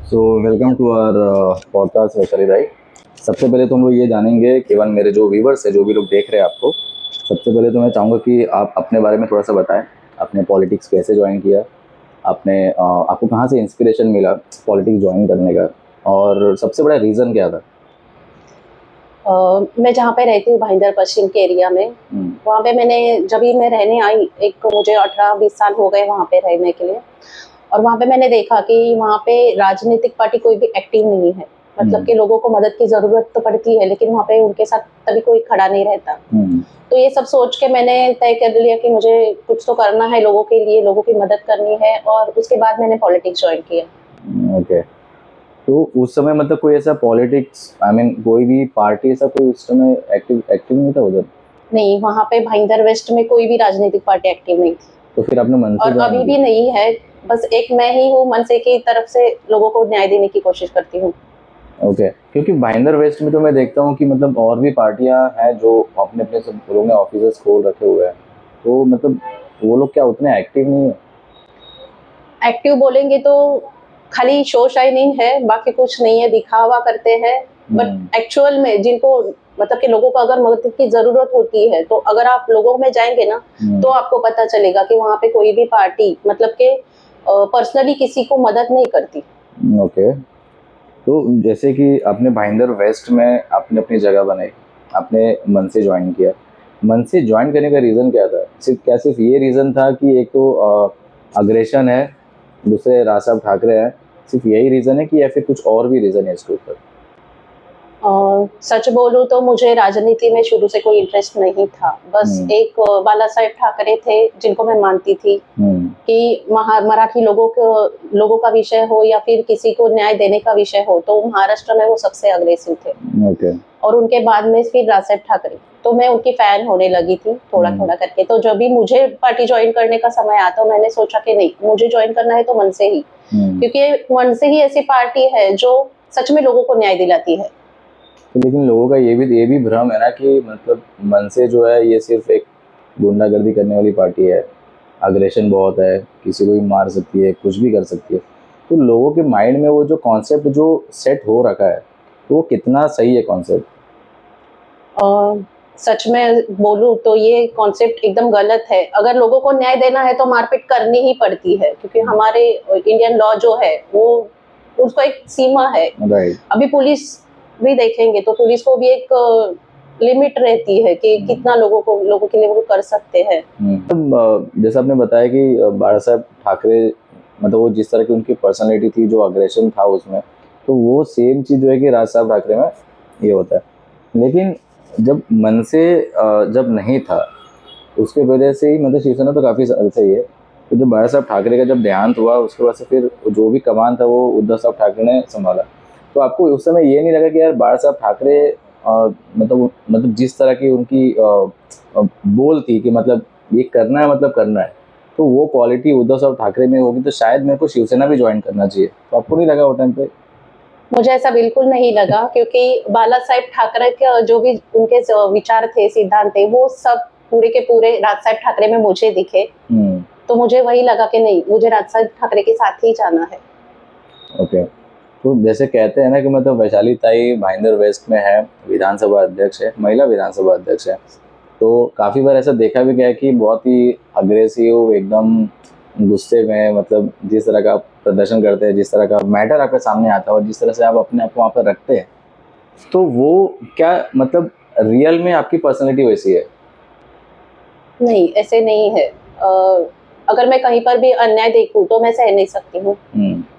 So welcome to our podcast Vaishali Rai. सबसे पहले तो हम लोग ये जानेंगे केवल मेरे जो व्यूवर्स है, जो भी लोग देख रहे हैं आपको, सबसे पहले तो मैं चाहूँगा कि आप अपने बारे में थोड़ा सा बताएं। आपने पॉलिटिक्स कैसे ज्वाइन किया, आपको कहाँ से इंस्पिरेशन मिला पॉलिटिक्स ज्वाइन करने का, और सबसे बड़ा रीज़न क्या था? मैं जहाँ पे रहती हूँ भाईंदर पश्चिम के एरिया में, वहाँ पे मैंने जब भी मैं रहने आई, एक मुझे 18-20 साल हो गए वहाँ पे रहने के लिए। और वहाँ पे मैंने देखा कि वहाँ पे राजनीतिक पार्टी कोई भी एक्टिव नहीं है। मतलब कि लोगों को मदद की ज़रूरत तो पड़ती है, लेकिन वहाँ पे उनके साथ कभी कोई खड़ा नहीं रहता। तो ये सब सोच के मैंने तय कर लिया कि मुझे कुछ तो करना है लोगों के लिए, लोगों की मदद करनी है, और उसके बाद मैंने पॉलिटिक्स ज्वाइन किया। ओके। तो उस समय मतलब कोई ऐसा पॉलिटिक्स, कोई भी पार्टी ऐसा कोई उस समय एक्टिव एक्टिव नहीं था उधर? नहीं, वहाँ पे भाईंदर वेस्ट में कोई भी राजनीतिक पार्टी एक्टिव नहीं थी। तो फिर आपने मन से और अभी भी नहीं है। बस एक मैं ही हूँ मनसे की तरफ से लोगों को न्याय देने की कोशिश करती हूँ। ओके। क्योंकि भाईंदर वेस्ट में तो मैं देखता हूँ कि मतलब और भी पार्टियां हैं जो अपने अपने सब लोगों ने ऑफिस खोल रखे हुए हैं, तो मतलब वो लोग क्या उतने एक्टिव नहीं है? एक्टिव बोलेंगे तो खाली शो शाइनिंग है, बाकी कुछ नहीं है, दिखावा करते हैं। बट एक्चुअल में जिनको मतलब कि लोगों को अगर मदद की जरूरत होती है, तो अगर आप लोगों में जाएंगे ना, तो आपको पता चलेगा कि वहाँ पे कोई भी पार्टी मतलब के पर्सनली किसी को मदद नहीं करती। ओके। तो जैसे कि आपने भाईंदर वेस्ट में आपने अपनी जगह बनाई, आपने मन से ज्वाइन किया। मन से ज्वाइन करने का रीज़न क्या था? सिर्फ ये रीज़न था कि एक तो अग्रेशन है, दूसरे राज साहब ठाकरे हैं, सिर्फ यही रीज़न है कि या फिर कुछ और भी रीज़न है इसके ऊपर? सच बोलूं तो मुझे राजनीति में शुरू से कोई इंटरेस्ट नहीं था। बस एक बाला साहेब ठाकरे थे जिनको मैं मानती थी कि मराठी लोगों का विषय हो या फिर किसी को न्याय देने का विषय हो, तो महाराष्ट्र में वो सबसे अग्रेसिव थे। ओके। और उनके बाद में फिर राज साहेब ठाकरे, तो मैं उनकी फैन होने लगी थी थोड़ा थोड़ा करके। तो जब भी मुझे पार्टी ज्वाइन करने का समय आया, तो मैंने सोचा कि नहीं, मुझे ज्वाइन करना है तो मन से ही, क्योंकि मन से ही ऐसी पार्टी है जो सच में लोगों को न्याय दिलाती है। लेकिन लोगों का ये भी भ्रम है ना कि मतलब मन से जो है ये सिर्फ एक गुंडागर्दी करने वाली पार्टी है, अग्रेशन बहुत है, किसी को भी मार सकती है, कुछ भी कर सकती है। तो लोगों के माइंड में वो जो कॉन्सेप्ट जो सेट हो रखा है, तो वो कितना सही है कॉन्सेप्ट? सच में बोलूं तो ये कॉन्सेप्ट एकदम गलत है। अगर लोगों को न्याय देना है तो मारपीट करनी ही पड़ती है, क्योंकि हमारे इंडियन लॉ जो है वो उसको एक सीमा है। अभी पुलिस भी देखेंगे तो पुलिस को भी एक लिमिट रहती है कि कितना लोगों के लिए वो कर सकते हैं। जैसा आपने बताया कि बाला साहब ठाकरे, मतलब वो जिस तरह की उनकी पर्सनालिटी थी, जो अग्रेशन था उसमें, तो वो सेम चीज़ जो है कि राज साहब ठाकरे में ये होता है। लेकिन जब मन से जब नहीं था, उसके वजह से ही मतलब शिवसेना तो काफ़ी साल से ही है। तो जब बाला साहब ठाकरे का जब देहांत हुआ, उसके बाद से फिर जो भी कमान था वो उद्धव साहब ठाकरे ने संभाला। तो आपको उस समय ये नहीं लगा कि यार बाला साहब ठाकरे मतलब जिस तरह की उनकी बोल थी कि मतलब ये करना है मतलब करना है, तो वो क्वालिटी उद्धव साहब ठाकरे में होगी, तो शायद मेरे को शिवसेना भी ज्वाइन करना चाहिए। तो आपको नहीं लगा वो टाइम पे? मुझे ऐसा बिल्कुल नहीं लगा, क्योंकि बाला साहेब ठाकरे के जो भी उनके विचार थे, सिद्धांत थे, वो सब पूरे के पूरे राज साहेब ठाकरे में मुझे दिखे। तो मुझे वही लगा कि नहीं, मुझे राज साहेब ठाकरे के साथ ही जाना है। ओके। तो जैसे कहते हैं ना कि मतलब वैशाली ताई भाईंदर वेस्ट में है, विधानसभा अध्यक्ष है, महिला विधानसभा अध्यक्ष है। तो काफ़ी बार ऐसा देखा भी गया है कि बहुत ही अग्रेसिव, एकदम गुस्से में, मतलब जिस तरह का आप प्रदर्शन करते हैं, जिस तरह का मैटर आपके सामने आता है और जिस तरह से आप अपने आप को वहाँ पर रखते हैं, तो वो क्या मतलब रियल में आपकी पर्सनैलिटी वैसी है? नहीं, ऐसे नहीं है। अगर मैं कहीं पर भी अन्याय देखूं तो मैं सह नहीं सकती हूँ।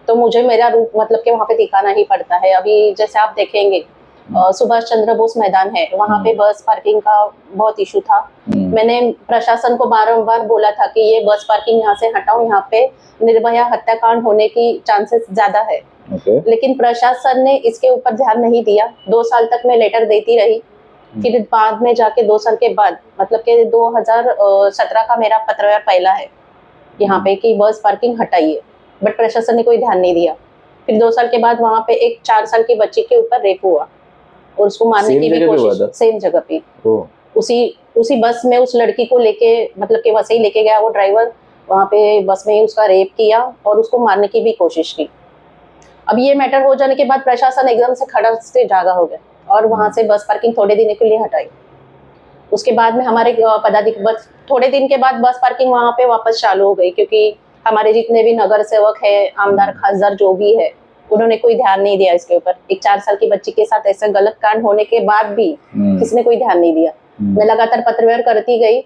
तो मुझे मेरा रूप मतलब कि वहाँ पे दिखाना ही पड़ता है। अभी जैसे आप देखेंगे, सुभाष चंद्र बोस मैदान है, वहाँ पे बस पार्किंग का बहुत इशू था। मैंने प्रशासन को बारंबार बोला था कि ये बस पार्किंग यहाँ से हटाओ, यहाँ पे निर्भया हत्याकांड होने की चांसेस ज्यादा है। लेकिन प्रशासन ने इसके ऊपर ध्यान नहीं दिया। 2 साल तक मैं लेटर देती रही। फिर बाद में जाके 2 साल के बाद, मतलब कि 2017 का मेरा पत्रव्यवहार पहला है यहाँ पे कि बस पार्किंग हटाइए, बट प्रशासन ने कोई ध्यान नहीं दिया। फिर 2 साल के बाद वहाँ पे एक 4 साल की बच्ची के ऊपर रेप हुआ और उसको मारने की भी कोशिश, सेम जगह पे, उसी बस में उस लड़की को लेके, मतलब कि वैसे ही लेके गया वो ड्राइवर, वहाँ पे बस में ही उसका रेप किया और उसको मारने की भी कोशिश की। अब ये मैटर हो जाने के बाद प्रशासन एकदम से खड़ा से जागा हो गया और वहां से बस पार्किंग थोड़े दिन के लिए हटाई। उसके बाद में हमारे पदाधिकारी बस थोड़े दिन के बाद बस पार्किंग वहां पे वापस चालू हो गई, क्योंकि हमारे जितने भी नगर सेवक है, आमदार खासदार जो भी है, उन्होंने कोई ध्यान नहीं दिया इसके ऊपर। एक 4 साल की बच्ची के साथ ऐसा गलत कांड होने के बाद भी किसी ने कोई ध्यान नहीं दिया। मैं लगातार पत्रव्यवहार करती गई,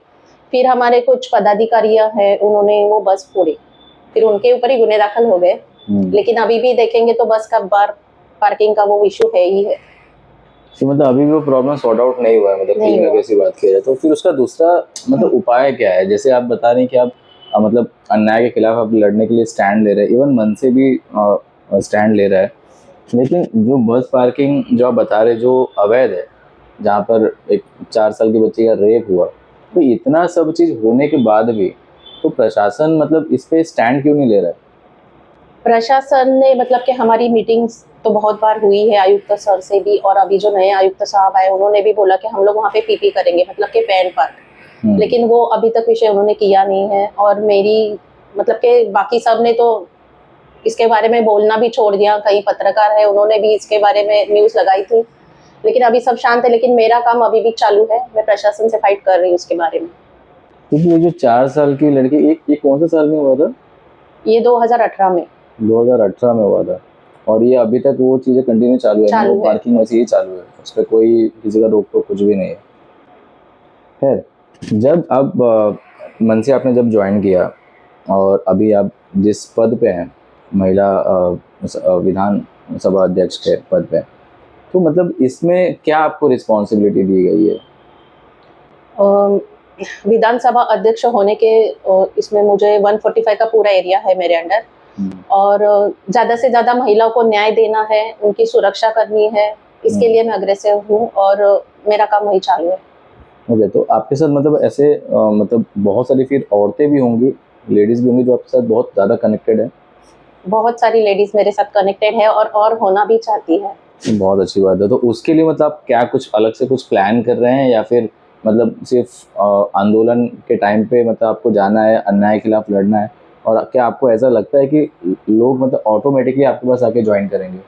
फिर हमारे कुछ पदाधिकारियां हैं, उन्होंने वो बस फोड़ी, फिर उनके ऊपर ही गुने दाखिल हो गए। लेकिन अभी भी देखेंगे तो बस का बार पार्किंग का वो इशू है ही है। तो मतलब अभी भी वो प्रॉब्लम सॉर्ट आउट नहीं हुआ है, मतलब नहीं कहीं ना कैसी बात की जाए तो फिर उसका दूसरा मतलब उपाय क्या है? जैसे आप बता रहे हैं कि आप मतलब अन्याय के खिलाफ आप लड़ने के लिए स्टैंड ले रहे हैं, इवन मन से भी स्टैंड ले रहा है, लेकिन जो बस पार्किंग जो आप बता रहे जो अवैध है, जहाँ पर एक 4 साल की बच्ची का रेप हुआ, तो इतना सब चीज़ होने के बाद भी तो प्रशासन मतलब इस पे स्टैंड क्यों नहीं ले रहा है? प्रशासन ने मतलब कि हमारी मीटिंग्स तो बहुत बार हुई है आयुक्त सर से भी, और अभी जो नए आयुक्त साहब आए उन्होंने भी बोला कि हम लोग वहाँ पे पीपी करेंगे, मतलब कि पैन पार्क, लेकिन वो अभी तक विषय उन्होंने किया नहीं है। और मेरी मतलब कि बाकी सब ने तो इसके बारे में बोलना भी छोड़ दिया, कई पत्रकार है उन्होंने भी इसके बारे में न्यूज़ लगाई थी, लेकिन अभी सब शांत है। लेकिन मेरा काम अभी भी चालू है, मैं प्रशासन से फाइट कर रही हूँ उसके बारे में। क्योंकि ये जो 4 साल की लड़की, ये कौन से साल में हुआ था? ये 2018 में 2018 में हुआ था, और ये अभी तक वो चीज़ें कंटिन्यू चालू है, वो पार्किंग वैसे ही चालू है, उस पर कोई किसी का रोक टोक कुछ भी नहीं है। खैर, जब अब मनसे आपने जब ज्वाइन किया और अभी आप जिस पद पे हैं, महिला विधान सभा अध्यक्ष के पद पे, तो मतलब इसमें क्या आपको रिस्पॉन्सिबिलिटी दी गई है? विधानसभा अध्यक्ष होने के इसमें मुझे 145 का पूरा एरिया है मेरे अंडर, और ज़्यादा से ज़्यादा महिलाओं को न्याय देना है, उनकी सुरक्षा करनी है, इसके लिए मैं अग्रेसिव हूँ और मेरा काम वही चालू है। ओके, तो आपके साथ मतलब ऐसे मतलब बहुत सारी फिर औरतें भी होंगी, लेडीज़ भी होंगी जो आपके साथ बहुत ज़्यादा कनेक्टेड है? बहुत सारी लेडीज़ मेरे साथ कनेक्टेड है और होना भी चाहती है। बहुत अच्छी बात है। तो उसके लिए मतलब आप क्या कुछ अलग से कुछ प्लान कर रहे हैं, या फिर मतलब सिर्फ आंदोलन के टाइम पे मतलब आपको जाना है, अन्याय के खिलाफ लड़ना है, और क्या आपको ऐसा लगता है कि लोग मतलब ऑटोमेटिकली आपके पास आके ज्वाइन करेंगे?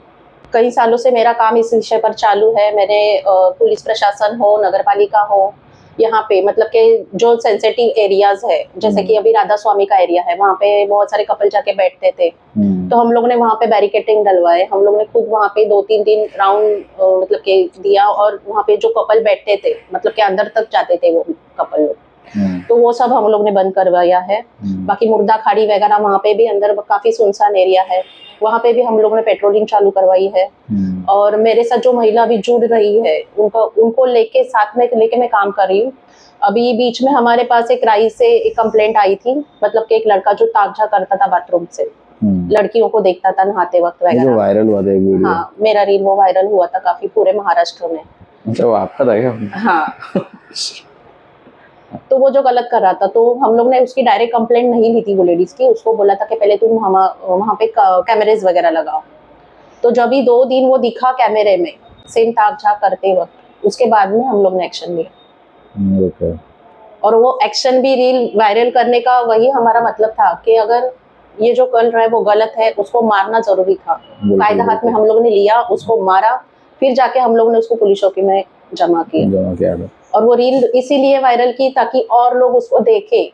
कई सालों से मेरा काम इस विषय पर चालू है। मैंने पुलिस प्रशासन हो, नगर पालिका हो, यहाँ पे मतलब कि जो सेंसिटिव एरियाज है, जैसे कि अभी राधा स्वामी का एरिया है, वहाँ पे बहुत सारे कपल जाके बैठते थे, तो हम लोग ने वहाँ पे बैरिकेटिंग डलवाए, हम लोग ने खुद वहाँ पे 2-3 दिन राउंड मतलब के दिया, और वहाँ पे जो कपल बैठते थे मतलब के अंदर तक जाते थे वो कपल लोग, तो वो सब हम लोग ने बंद करवाया है। बाकी मुर्दा खाड़ी वगैरह वहाँ पे भी अंदर काफी सुनसान एरिया है, वहाँ पे भी हम लोगों ने पेट्रोलिंग चालू करवाई है। और मेरे साथ जो महिला भी जुड़ रही है उनको लेके साथ में लेके मैं काम कर रही हूँ। अभी बीच में हमारे पास एक राई से एक कंप्लेंट आई थी, मतलब कि एक लड़का जो ताकझा करता था बाथरूम से, लड़कियों को देखता था नहाते वक्त वगैरह। वायरल हुआ था एक वीडियो। हाँ, मेरा रील वो वायरल हुआ था काफी पूरे महाराष्ट्र में। अच्छा, वो आपका था क्या? हाँ। तो वो जो गलत कर रहा था, तो हम लोग ने उसकी डायरेक्ट कंप्लेंट नहीं ली थी वो लेडीज की, उसको बोला था कि पहले तुम वहाँ पे कैमरेज वगैरह लगाओ। तो जब भी 2 दिन वो दिखा कैमरे में सेम ताक झाक करते वक्त, उसके बाद में हम लोग ने एक्शन लिया। ओके। और वो एक्शन भी रील वायरल करने का वही हमारा मतलब था कि अगर ये जो कर रहा है वो गलत है, उसको मारना जरूरी था। कायदा हाथ में हम लोग ने लिया, उसको मारा, फिर जाके हम लोग ने उसको पुलिस चौकी में जमा किया। और वो रील इसीलिए वायरल की ताकि और लोग उसको देखें।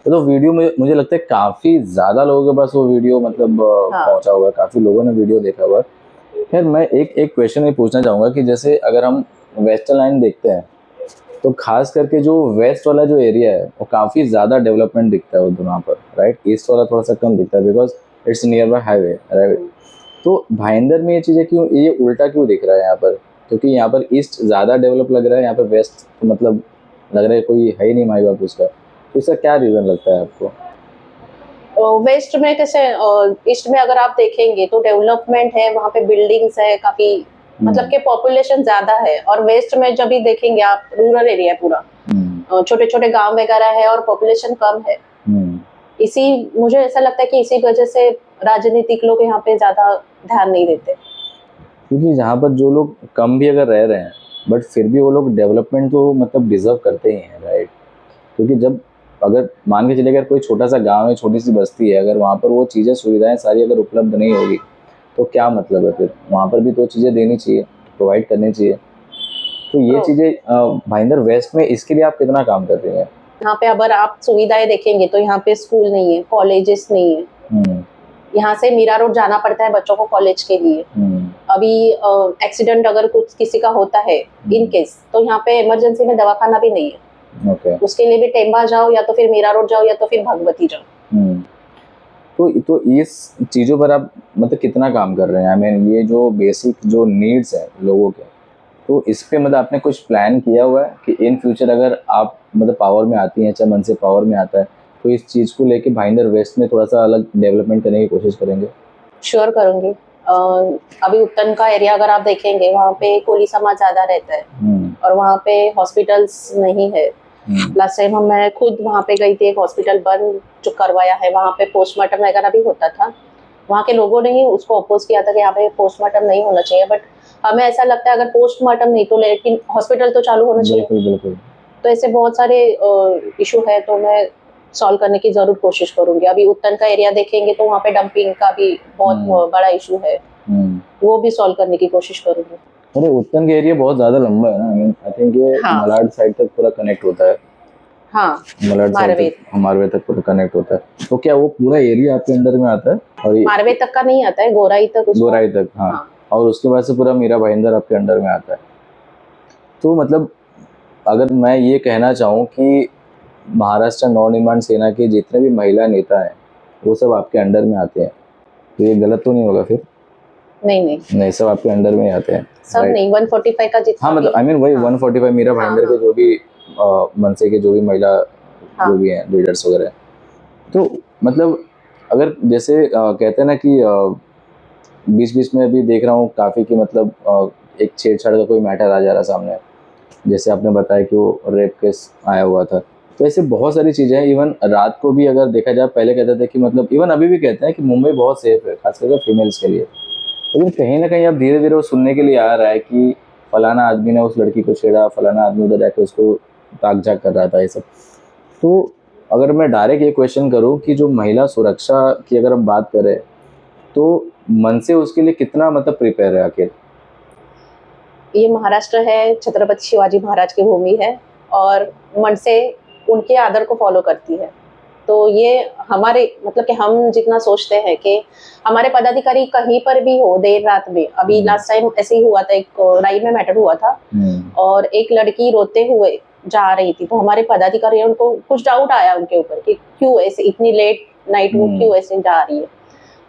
तो वीडियो में मुझे लगता है काफी ज्यादा लोगों के पास वो वीडियो मतलब पहुंचा हुआ है, काफी लोगों ने वीडियो देखा हुआ है। खैर, मैं एक क्वेश्चन ये पूछना चाहूंगा कि जैसे अगर हम वेस्टर्न लाइन देखते हैं तो खास करके जो वेस्ट वाला जो एरिया है वो काफी ज्यादा डेवलपमेंट दिखता है उधर, वहाँ पर राइट। ईस्ट वाला थोड़ा सा कम दिखता है because it's near by highway, right. तो भाईंदर में ये चीजें क्यों, ये उल्टा क्यों दिख रहा है यहाँ पर? क्योंकि यहाँ पर ईस्ट ज्यादा डेवलप लग रहा है, यहाँ पर वेस्ट मतलब लग रहा है कोई है ही नहीं माई बाप उसका। तो इसका क्या रीजन लगता है आपको? वेस्ट में कैसे, ईस्ट में अगर आप देखेंगे तो डेवलपमेंट है, वहाँ पे बिल्डिंग्स है काफी, मतलब के पॉपुलेशन ज्यादा है। और वेस्ट में जब भी देखेंगे आप, रूरल एरिया है पूरा, छोटे छोटे गांव वगैरह है और पॉपुलेशन कम है। इसी मुझे ऐसा लगता है कि इसी वजह से राजनीतिक लोग यहाँ पे ज्यादा ध्यान नहीं देते, क्योंकि जहाँ पर जो लोग कम भी अगर रह रहे हैं बट फिर भी वो लोग डेवलपमेंट तो मतलब डिजर्व करते ही हैं, राइट। क्योंकि जब अगर मान के चले अगर कोई छोटा सा गांव है, छोटी सी बस्ती है, अगर वहाँ पर वो चीज़ें सुविधाएं सारी अगर उपलब्ध नहीं होगी तो क्या मतलब है फिर? वहाँ पर भी तो चीज़ें देनी चाहिए, प्रोवाइड करनी चाहिए। तो ये तो चीज़ें भाईंदर वेस्ट में इसके लिए आप कितना काम कर रही हैं? यहाँ पे अगर आप सुविधाएं देखेंगे तो यहाँ पे स्कूल नहीं है, कॉलेजेस नहीं है। हम्म, यहाँ से मीरा रोड जाना पड़ता है बच्चों को कॉलेज के लिए। अभी एक्सीडेंट अगर कुछ किसी का होता है इन केस, तो यहाँ पे इमरजेंसी में दवाखाना भी नहीं है। ओके। उसके लिए भी टेम्बा जाओ या तो फिर मीरा रोड जाओ या तो फिर भगवती जाओ। तो इस चीज़ों पर आप मतलब कितना काम कर रहे हैं? आई मीन ये जो बेसिक जो नीड्स है लोगों के, तो इस पे मतलब आपने कुछ प्लान किया हुआ है कि इन फ्यूचर अगर आप मतलब पावर में आती हैं, चाहे मन से पावर में आता है, तो इस चीज़ को लेके भाईंदर वेस्ट में थोड़ा सा अलग डेवलपमेंट करने की कोशिश करेंगे? श्योर करूंगी। अभी उत्तन का एरिया अगर आप देखेंगे, वहाँ पे कोली समाज ज्यादा रहता है और वहाँ पे हॉस्पिटल्स नहीं है। लास्ट टाइम मैं खुद वहाँ पे गई थी, एक हॉस्पिटल बंद जो करवाया है, वहाँ पे पोस्टमार्टम वगैरह भी होता था। वहाँ के लोगों ने ही उसको अपोज किया था कि यहाँ पे पोस्टमार्टम नहीं होना चाहिए, बट हमें ऐसा लगता है अगर पोस्टमार्टम नहीं तो लेकिन हॉस्पिटल तो चालू होना चाहिए। बिल्कुल बिल्कुल। तो ऐसे बहुत सारे इशू है, तो मैं सॉल्व करने की जरूर कोशिश करूंगी। अभी उत्तन का एरिया देखेंगे तो वहाँ पे डंपिंग का भी बहुत बड़ा इशू है, वो भी सॉल्व करने की कोशिश करूंगी। अरे उत्तन के एरिया बहुत ज़्यादा लंबा है ना, आई मीन आई थिंक ये हाँ। मलाड साइड तक पूरा कनेक्ट होता है। हाँ, मलाड साइड तक, मारवे तक पूरा कनेक्ट होता है। तो क्या वो पूरा एरिया आपके अंडर में आता है? और मारवे तक का नहीं आता है, गोराई तक। गोराई तक, हाँ। और उसके बाद से पूरा मीरा भाईंदर आपके अंडर में आता है। तो मतलब अगर मैं ये कहना चाहूँ कि महाराष्ट्र नवनिर्माण सेना के जितने भी महिला नेता हैं वो सब आपके अंडर में आते हैं, तो ये गलत तो नहीं होगा फिर? नहीं, सब आपके अंडर में आते हैं। सब नहीं, 145 का जितना। हाँ मतलब आई मीन वही 145 मीरा भाईंदर के जो भी मनसे के जो भी महिला जो भी हैं लीडर्स वगैरह, तो मतलब अगर जैसे कहते हैं ना कि बीच बीच में अभी देख रहा हूँ काफ़ी कि मतलब एक छेड़छाड़ का कोई मैटर आ जा रहा सामने, जैसे आपने बताया कि वो रेप केस आया हुआ था। तो ऐसे बहुत सारी चीज़ें हैं। इवन रात को भी अगर देखा जाए, पहले कहते थे कि मतलब इवन अभी भी कहते हैं कि मुंबई बहुत सेफ है खास करके फीमेल्स के लिए, लेकिन कहीं ना कहीं अब धीरे धीरे वो सुनने के लिए आ रहा है कि फलाना आदमी ने उस लड़की को छेड़ा, फलाना आदमी उधर जाके उसको ताक झाक कर रहा था, ये सब। तो अगर मैं डायरेक्ट ये क्वेश्चन करूँ कि जो महिला सुरक्षा की अगर हम बात करें, तो मन से उसके लिए कितना मतलब प्रिपेयर है आखिर? ये महाराष्ट्र है, छत्रपति शिवाजी महाराज की भूमि है और मन से उनके आदर को फॉलो करती है। तो ये हमारे मतलब कि हम जितना सोचते हैं कि हमारे पदाधिकारी कहीं पर भी हो देर रात में, अभी लास्ट टाइम ऐसे ही हुआ था, एक राई में मैटर हुआ था और एक लड़की रोते हुए जा रही थी, तो हमारे पदाधिकारी उनको कुछ डाउट आया उनके ऊपर कि क्यों ऐसे इतनी लेट नाइट वो क्यों ऐसे जा रही है,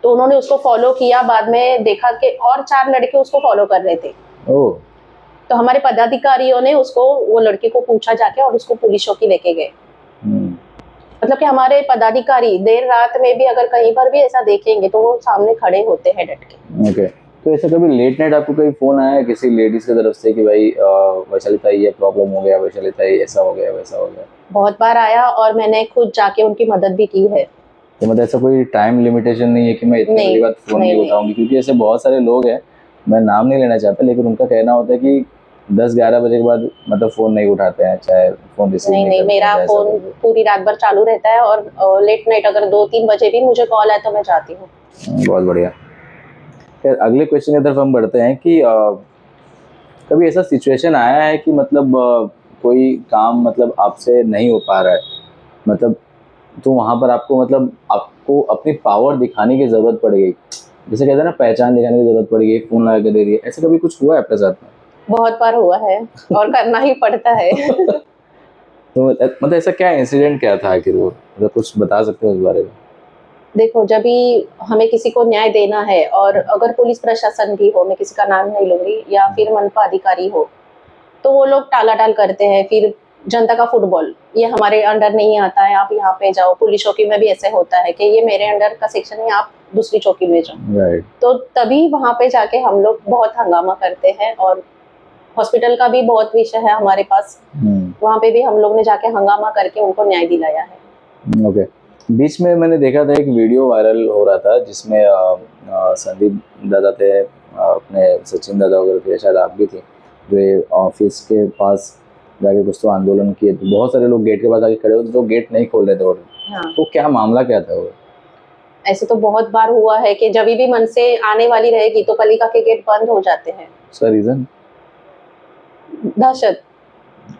तो उन्होंने उसको फॉलो किया। बाद में देखा कि और 4 लड़के उसको फॉलो कर रहे थे। तो हमारे पदाधिकारियों ने उसको, वो लड़के को पूछा जाके और उसको पुलिस चौकी लेके गए। मतलब कि हमारे पदाधिकारी देर रात में भी अगर कहीं पर भी ऐसा देखेंगे तो वो सामने खड़े होते हैं डट के। ओके। तो ऐसा कभी लेट नाइट आपको कोई फोन आया है किसी लेडीज की तरफ से कि भाई वैशाली ये प्रॉब्लम हो गया, वैशाली ऐसा हो गया, वैसा हो गया? बहुत बार आया और मैंने खुद जाके उनकी मदद भी की है। तो मतलब ऐसा कोई टाइम लिमिटेशन नहीं है कि मैं इतनी बड़ी बात फोन नहीं उठाऊंगी? क्योंकि ऐसे बहुत सारे लोग हैं, मैं नाम नहीं लेना चाहता, लेकिन उनका कहना होता है कि 10-11 बजे के बाद मतलब फोन नहीं उठाते हैं, चाहे फोन रिसीव नहीं, मेरा फोन पूरी रात भर चालू रहता है और लेट नाइट अगर 2-3 बजे भी मुझे कॉल आए तो मैं जाती हूँ। बहुत बढ़िया। फिर अगले क्वेश्चन की तरफ हम बढ़ते हैं कि कभी ऐसा सिचुएशन आया है कि मतलब कोई काम मतलब आपसे नहीं हो पा रहा है, मतलब तो वहाँ पर आपको मतलब आपको अपनी पावर दिखाने की ज़रूरत पड़ गई, जैसे कहते हैं ना पहचान दिखाने की ज़रूरत पड़ गई, फ़ोन लगा के दे दिए, ऐसा कभी कुछ हुआ है आपके साथ में? बहुत बार हुआ है और करना ही पड़ता है। तो मतलब ऐसा क्या इंसिडेंट क्या था आखिर वो, मतलब कुछ बता सकते हो उस बारे में? देखो, जब भी हमें किसी को न्याय देना है और अगर पुलिस प्रशासन भी हो, मैं किसी का नाम नहीं लूंगी, या फिर मनपा अधिकारी हो, तो वो लोग टालाटाल करते हैं। फिर जनता का फुटबॉल, ये हमारे अंडर नहीं आता है, आप यहाँ पे जाओ। पुलिस चौकी में भी ऐसे होता है कि ये मेरे अंडर का सेक्शन है, आप दूसरी चौकी में जाओ। तो तभी वहाँ पे जाके हम लोग बहुत हंगामा करते हैं और हॉस्पिटल का भी बहुत विषय है हमारे पास, वहाँ पे भी हम लोग ने जाके हंगामा करके उनको न्याय दिलाया है। ओके। बीच में मैंने देखा था एक वीडियो वायरल हो रहा था जिसमें संदीप दादा थे, अपने सचिन दादा वगैरह थे, शायद आप भी थी, जो ऑफिस के पास जाके कुछ तो आंदोलन किए, तो बहुत सारे लोग गेट के पास आके खड़े हुए थे जो गेट नहीं खोल रहे थे। और तो क्या मामला क्या था वो? ऐसे तो बहुत बार हुआ है कि जब भी मन से आने वाली रहेगी तो पालिका के गेट बंद हो जाते हैं। उसका रीजन? दहशत,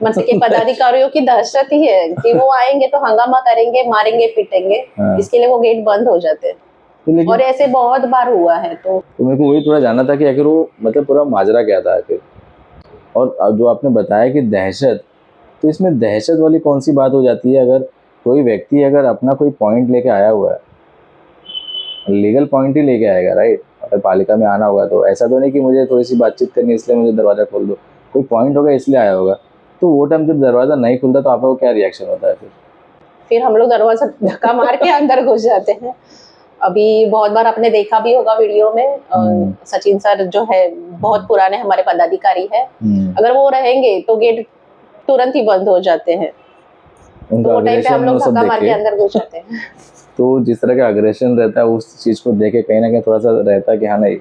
मतलब कि पदाधिकारियों की दहशत ही है कि वो आएंगे तो हंगामा करेंगे, मारेंगे, पीटेंगे, हाँ। इसके लिए वो गेट बंद हो जाते हैं। तो लेकिन और ऐसे बहुत बार हुआ है। तो मेरे को वही थोड़ा जानना था कि आखिर वो मतलब पूरा माजरा क्या था आखिर। और जो आपने बताया कि दहशत, तो इसमें दहशत वाली कौन सी बात हो जाती है? अगर कोई व्यक्ति अगर अपना कोई पॉइंट लेके आया हुआ है, लीगल पॉइंट ही लेके आएगा, राइट? अगर पालिका में आना होगा तो ऐसा तो नहीं कि मुझे थोड़ी सी बातचीत करनी इसलिए मुझे दरवाज़ा खोल दो, कोई पॉइंट होगा इसलिए आया होगा। तो वो टाइम जब दरवाज़ा नहीं खुलता तो आप लोगों को क्या रिएक्शन होता है फिर हम लोग दरवाजा धक्का मार के अंदर घुस जाते हैं। अभी बहुत बार आपने देखा भी होगा वीडियो में, सचिन सर जो है बहुत पुराने हमारे पदाधिकारी है, अगर वो रहेंगे तो गेट तुरंत ही बंद हो जाते हैं। उनका तो वो टाइम पे हम अग्रेशन लोग वो सब धक्का मार के देखे? अंदर घुस जाते हैं। तो जिस तरह का अग्रेशन रहता है उस चीज़ को देख के कहीं ना कहीं थोड़ा सा रहता है कि हाँ नहीं,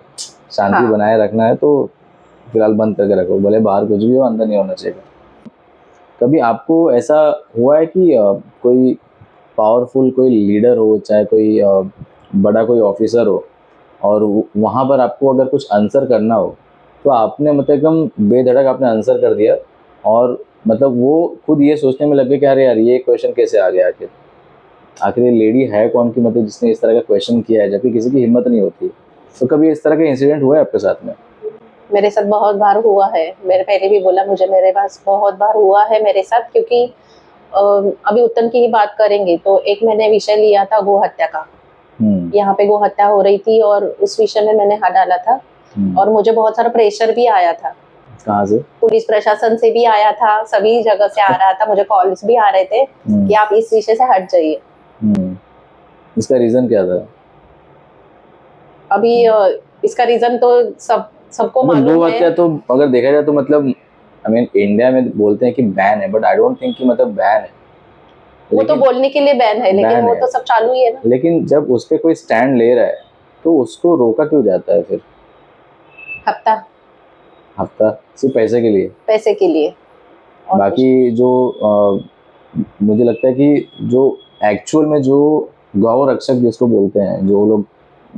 शांति हाँ। बनाए रखना है तो फिलहाल बंद करके रखो, भले बाहर कुछ भी हो, अंदर नहीं होना चाहिए। कभी आपको ऐसा हुआ है कि कोई पावरफुल कोई लीडर हो, चाहे कोई बड़ा कोई ऑफिसर हो, और वहाँ पर आपको अगर कुछ आंसर करना हो तो आपने मतलब एकदम बेधड़क आपने आंसर कर दिया, और मतलब वो खुद ये सोचने में लग गए कि अरे यार ये क्वेश्चन कैसे आ गया, आखिर आखिर ये लेडी है कौन की, मतलब जिसने इस तरह का क्वेश्चन किया है, जबकि किसी की हिम्मत नहीं होती। तो कभी इस तरह का इंसिडेंट हुआ है आपके साथ में? मेरे साथ बहुत बार हुआ है। मैंने पहले भी बोला, मुझे मेरे पास बहुत बार हुआ है मेरे साथ, क्योंकि अभी उत्तन की ही बात करेंगे तो एक मैंने विषय लिया था गो हत्या का। यहाँ पे गो हत्या हो रही थी और उस विषय में मैंने हाथ डाला था, और मुझे बहुत सारा प्रेशर भी आया था। कहाँ से? पुलिस प्रशासन से भी आया था, सभी जगह से आ रहा था, मुझे कॉल्स भी आ रहे थे कि आप इस विषय से हट जाइए। इसका रीजन क्या था? अभी इसका रीजन तो सबको मालूम गो है। हत्या तो अगर देखा जाए तो मतलब आई मीन इंडिया में बोलते हैं कि बैन है, बट आई डोंट थिंक कि मतलब बैन है। वो तो बोलने के लिए बैन है, लेकिन वो तो सब चालू ही है ना। लेकिन जब उस पर कोई स्टैंड ले रहा है तो उसको रोका क्यों जाता है फिर? हफ्ता सिर्फ पैसे के लिए? पैसे के लिए। बाकी जो मुझे लगता है कि जो एक्चुअल में जो गौ रक्षक जिसको बोलते हैं, जो लोग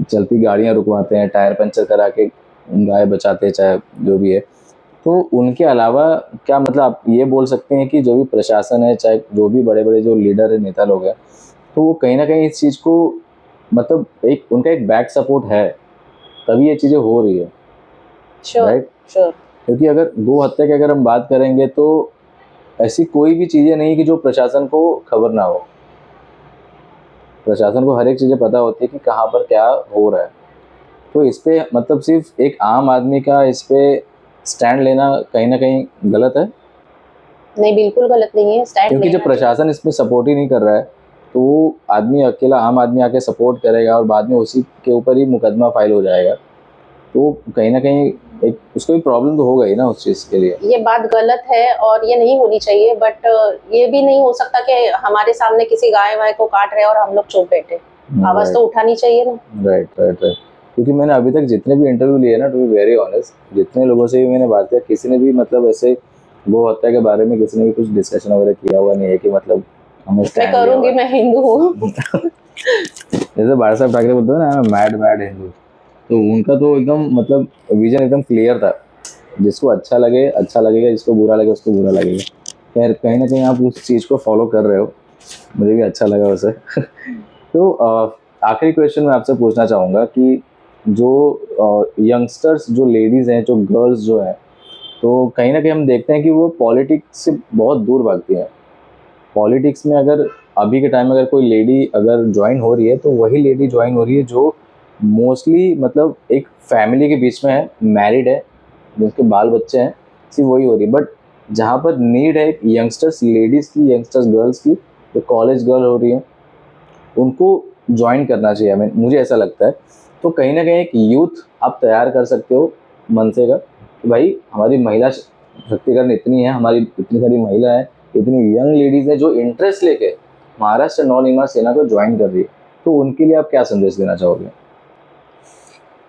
चलती गाड़ियां रुकवाते हैं, टायर पंचर करा के गाय बचाते हैं, चाहे जो भी है, तो उनके अलावा क्या मतलब आप ये बोल सकते हैं कि जो भी प्रशासन है, चाहे जो भी बड़े बड़े जो लीडर है, नेता लोग हैं, तो वो कहीं ना कहीं इस चीज़ को मतलब एक उनका एक बैक सपोर्ट है, तभी ये चीज़ें हो रही है, राइट? क्योंकि अगर गो हत्या की अगर हम बात करेंगे तो ऐसी कोई भी चीज़ें नहीं कि जो प्रशासन को खबर ना हो। प्रशासन को हर एक चीज़ें पता होती है कि कहाँ पर क्या हो रहा है। तो इस पे मतलब सिर्फ एक आम आदमी का इस पे स्टैंड लेना कहीं ना कहीं गलत है? नहीं, बिल्कुल गलत नहीं है स्टैंड, क्योंकि जब प्रशासन इसमें सपोर्ट ही नहीं कर रहा है तो वो आदमी अकेला, आम आदमी आके सपोर्ट करेगा और बाद में उसी के ऊपर ही मुकदमा फाइल हो जाएगा, तो कहीं ना कहीं एक उसको भी प्रॉब्लम तो होगा ही ना उस चीज़ के लिए। ये बात गलत है और ये नहीं होनी चाहिए, बट ये भी नहीं हो सकता कि हमारे सामने किसी गाय वाय को काट रहे और हम लोग चुप बैठे। आवाज तो उठानी चाहिए ना। राइट। क्योंकि मैंने अभी तक जितने भी इंटरव्यू लिए ना, टू बी वेरी ऑनेस्ट, जितने लोगों से भी मैंने बात किया, किसी ने भी मतलब ऐसे गो हत्या के बारे में किसी ने भी कुछ डिस्कशन वगैरह किया हुआ नहीं है कि मतलब हमें मैं करूंगी, मैं हिंदू हूँ। जैसे बाला साहब ठाकरे बोलते हैं ना, मैड हिंदू, तो उनका तो एकदम मतलब विजन एकदम क्लियर था, जिसको अच्छा लगे अच्छा लगेगा, जिसको बुरा लगे उसको बुरा लगेगा। खैर कहीं ना कहीं आप उस चीज़ को फॉलो कर रहे हो, मुझे भी अच्छा लगा वैसे। तो आखिरी क्वेश्चन मैं आपसे पूछना चाहूँगा कि जो यंगस्टर्स, जो लेडीज़ हैं, जो गर्ल्स जो हैं, तो कहीं ना कहीं हम देखते हैं कि वो पॉलिटिक्स से बहुत दूर भागती हैं। पॉलिटिक्स में अगर अभी के टाइम में अगर कोई लेडी अगर ज्वाइन हो रही है तो वही लेडी ज्वाइन हो रही है जो मोस्टली मतलब एक फैमिली के बीच में है, मैरिड है, जिसके बाल बच्चे हैं, सिर्फ वही हो रही है। बट जहाँ पर नीड है यंगस्टर्स लेडीज़ की, यंगस्टर्स गर्ल्स की, जो कॉलेज गर्ल हो रही हैं, उनको ज्वाइन करना चाहिए, हमें, मुझे ऐसा लगता है। तो कहीं ना कहीं एक यूथ आप तैयार कर सकते हो मनसे का कि भाई हमारी महिला शक्तिकरण इतनी है, हमारी इतनी सारी महिला है, इतनी यंग लेडीज़ हैं जो इंटरेस्ट लेके महाराष्ट्र नवनिर्माण सेना को ज्वाइन कर रही है, तो उनके लिए आप क्या संदेश देना चाहोगे?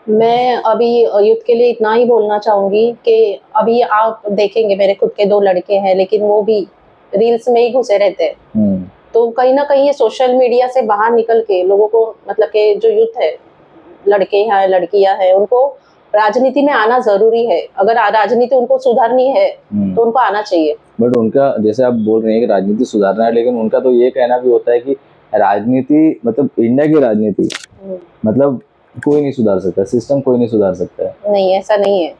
मैं अभी यूथ के लिए इतना ही बोलना चाहूंगी कि अभी आप देखेंगे मेरे खुद के 2 लड़के हैं, लेकिन वो भी रील्स में ही घुसे रहते हैं। तो कहीं ना कहीं ये सोशल मीडिया से बाहर निकल के लोगों को मतलब के जो यूथ है, लड़के हैं लड़कियां हैं, उनको राजनीति में आना जरूरी है। अगर राजनीति उनको सुधारनी है तो उनको आना चाहिए। बट उनका, जैसे आप बोल रहे हैं कि राजनीति सुधारना है, लेकिन उनका तो ये कहना भी होता है कि राजनीति मतलब इंडिया की राजनीति मतलब कोई नहीं सुधार सकता, सिस्टम कोई नहीं सुधार सकता है। नहीं, ऐसा नहीं है,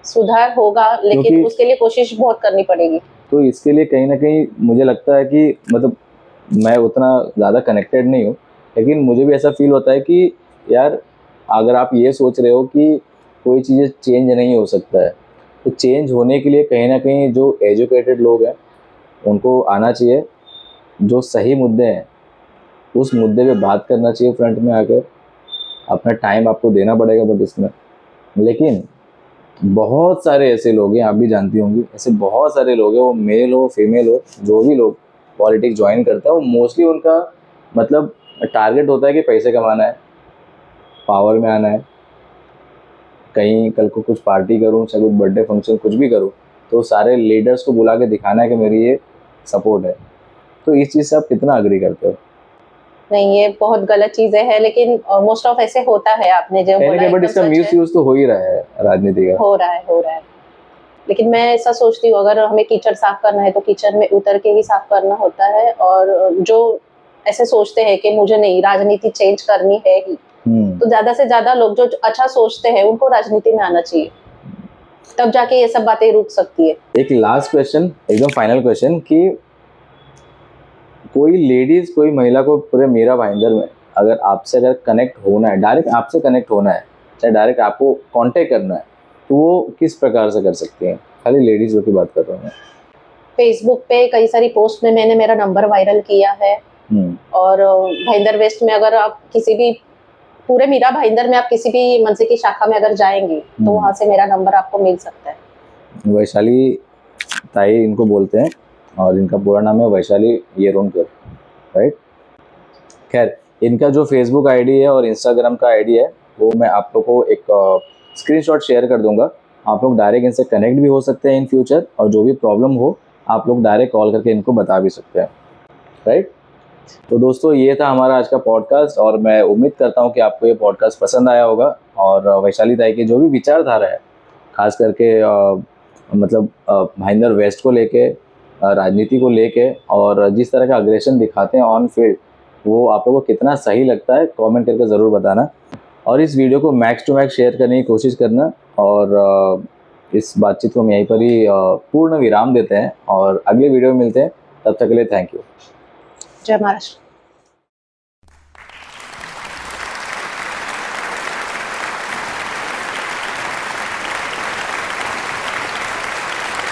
सुधार होगा लेकिन उसके लिए कोशिश बहुत करनी पड़ेगी। तो इसके लिए कहीं ना कहीं मुझे लगता है कि मतलब मैं उतना ज़्यादा कनेक्टेड नहीं हूँ, लेकिन मुझे भी ऐसा फील होता है कि यार अगर आप ये सोच रहे हो कि कोई चीज़ें चेंज नहीं हो सकता है, तो चेंज होने के लिए कहीं ना कहीं जो एजुकेटेड लोग हैं उनको आना चाहिए, जो सही मुद्दे हैं उस मुद्दे पे बात करना चाहिए फ्रंट में आकर। अपना टाइम आपको देना पड़ेगा बट इसमें, लेकिन बहुत सारे ऐसे लोग हैं, आप भी जानती होंगी, ऐसे बहुत सारे लोग हैं, वो मेल हो फीमेल हो, जो भी लोग पॉलिटिक्स ज्वाइन करता है वो मोस्टली उनका मतलब टारगेट होता है कि पैसे कमाना है, पावर में आना है, कहीं कल को कुछ पार्टी करूं चाहे कुछ बर्थडे फंक्शन कुछ भी करूं तो सारे लीडर्स को बुला के दिखाना है कि मेरी ये सपोर्ट है। तो इस चीज़ से आप कितना अग्री करते हो? नहीं, ये बहुत गलत चीजें है, लेकिन मोस्ट ऑफ ऐसे होता है, आपने जो बोला बट इसका मिस यूज तो हो ही रहा है राजनीति का। हो रहा है। लेकिन मैं ऐसा सोचती हूँ, अगर हमें कीचड़ साफ करना है तो कीचड़ में उतर के ही साफ करना होता है। और जो ऐसे सोचते हैं कि मुझे नहीं राजनीति चेंज करनी है ही, तो ज्यादा से ज्यादा लोग जो अच्छा सोचते हैं उनको राजनीति में आना चाहिए, तब जाके ये सब बातें रुक सकती है। एक लास्ट क्वेश्चन, एकदम फाइनल क्वेश्चन, कि कोई लेडीज कोई महिला को पूरे मीरा भाईंदर में अगर कनेक्ट होना है, डायरेक्ट आपसे कनेक्ट होना है, चाहे डायरेक्ट आपको कांटेक्ट करना है, तो वो किस प्रकार से कर सकती हैं? खाली लेडीज़ की बात कर रहा हूँ मैं। फेसबुक पे कई सारी पोस्ट में मैंने मेरा नंबर वायरल किया है। और भाईंदर वेस्ट में अगर आप किसी भी पूरे मीरा भाईंदर में आप किसी भी मनसे की शाखा में अगर जाएंगे तो वहाँ से मेरा नंबर आपको मिल सकता है। वैशाली ताई इनको बोलते हैं और इनका पूरा नाम है वैशाली येरोनकर, राइट? खैर, इनका जो फेसबुक आईडी है और इंस्टाग्राम का आईडी है वो मैं आप लोग को एक स्क्रीनशॉट शेयर कर दूंगा। आप लोग डायरेक्ट इनसे कनेक्ट भी हो सकते हैं इन फ्यूचर, और जो भी प्रॉब्लम हो आप लोग डायरेक्ट कॉल करके इनको बता भी सकते हैं, राइट? तो दोस्तों, ये था हमारा आज का पॉडकास्ट, और मैं उम्मीद करता हूँ कि आपको ये पॉडकास्ट पसंद आया होगा। और वैशाली ताई की जो भी विचारधारा है, खास करके मतलब भाईंदर वेस्ट को लेके, राजनीति को लेके, और जिस तरह का अग्रेशन दिखाते हैं ऑन फील्ड, वो आप लोगों को कितना सही लगता है कमेंट करके ज़रूर बताना। और इस वीडियो को मैक्स टू मैक्स शेयर करने की कोशिश करना। और इस बातचीत को हम यहीं पर ही पूर्ण विराम देते हैं और अगले वीडियो में मिलते हैं। तब तक के लिए थैंक यू। जय महाराष्ट्र।